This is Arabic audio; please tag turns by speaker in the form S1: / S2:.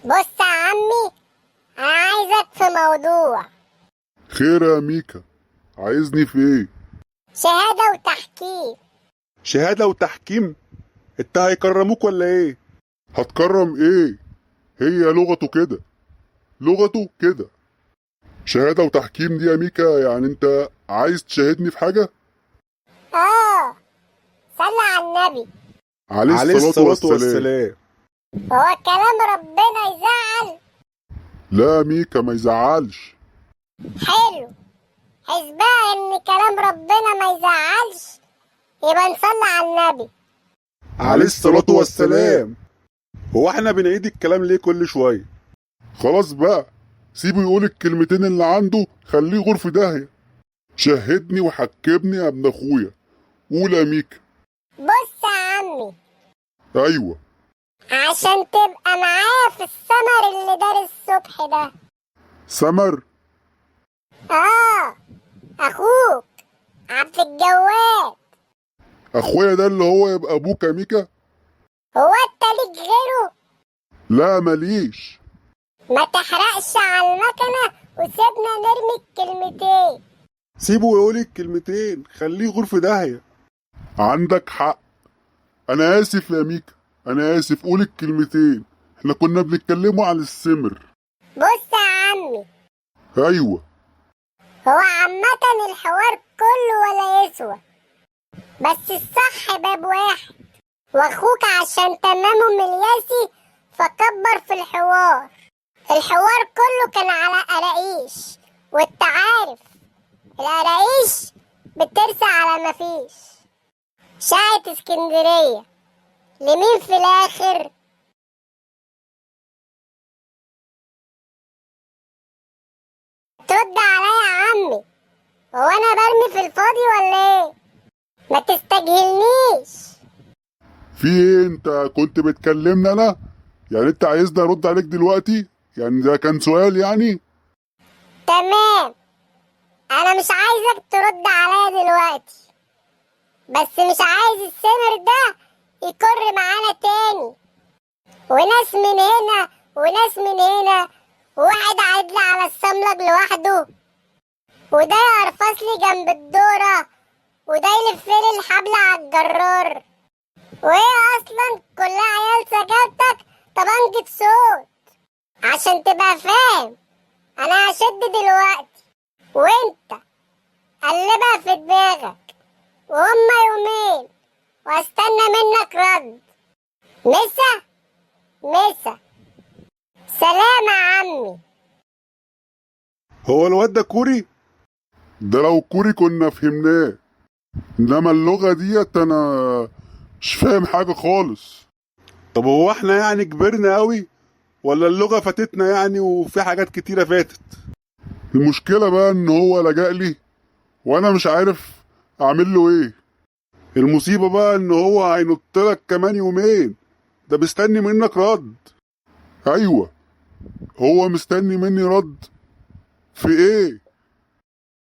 S1: بص يا عمي، انا عايزك في موضوع.
S2: خير يا ميكا، عايزني في ايه؟
S1: شهادة وتحكيم.
S3: شهادة وتحكيم؟ انت هيكرموك ولا ايه؟
S2: هتكرم ايه؟ هي لغته كده، لغته كده. شهادة وتحكيم دي يا ميكا، يعني انت عايز تشاهدني في حاجة؟
S1: اه، صلي على النبي.
S2: عليه
S3: عليه
S2: الصلاة
S3: الصلاة
S2: والسلام.
S3: والسلام.
S1: هو كلام ربنا يزعل؟
S2: لا يا ميكا، ما يزعلش.
S1: حلو، حسبها ان كلام ربنا ما يزعلش، يبقى نصلي على النبي.
S3: عليه الصلاة والسلام. هو احنا بنعيد الكلام ليه كل شوية؟
S2: خلاص بقى، سيبه يقول الكلمتين اللي عنده، خليه يغور في داهية. شهدني وحكمني يا ابن اخويا. قول يا ميكا.
S1: بص يا عمي،
S2: ايوه.
S1: عشان تبقى معايا في السمر اللي دار الصبح ده.
S2: سمر؟
S1: اه، اخوك عبد الجواد.
S2: اخويا ده اللي هو يبقى ابوك يا ميكا؟
S1: هو انت ليك غيره؟
S2: لا ماليش.
S1: ما تحرقش على المكنة وسيبنا نرمي الكلمتين.
S3: سيبه يقول الكلمتين، خليه يغور في داهية.
S2: عندك حق. انا اسف يا ميكا، انا اسف. قول الكلمتين، احنا كنا بنتكلموا عن السمر.
S1: بص يا عمي،
S2: ايوه.
S1: هو عامة الحوار كله ولا يسوى، بس الصح باب واحد، واخوك عشان تمامه ملياسي فكبر في الحوار. الحوار كله كان على قراقيش، وانت عارف القراقيش بترسى على مفيش. شاعة اسكندرية لمين في الاخر؟ ترد عليا يا عمي، هو انا برمي في الفاضي ولا ايه؟ ما تستجهلنيش.
S2: في ايه؟ انت كنت بتكلمني انا؟ يعني انت عايزني ارد عليك دلوقتي؟ يعني ده كان سؤال يعني؟
S1: تمام، انا مش عايزك ترد عليا دلوقتي، بس مش عايز السمر ده يكر معانا تاني، وناس من هنا وناس من هنا، وواحد عدل على السملج لوحده، وده يقرفص لي جنب الدورة، وده يلف لي الحبل على الجرار، وهي اصلا كلها عيال سجادتك طبنجة صوت. عشان تبقى فاهم، انا هشد دلوقتي وانت قلبها في دماغك، وهما يومين واستنى منك رد. مسا مسا، سلام يا عمي.
S3: هو الواد ده كوري؟
S2: ده لو كوري كنا فهمناه، انما اللغة ديت انا مش فاهم حاجة خالص.
S3: طب هو احنا يعني كبرنا قوي، ولا اللغة فاتتنا يعني وفي حاجات كتيرة فاتت؟
S2: المشكلة بقى ان هو لجأ لي وانا مش عارف اعمل له ايه.
S3: المصيبة بقى ان هو هينط لك كمان يومين، ده مستني منك رد.
S2: ايوه، هو مستني مني رد في ايه؟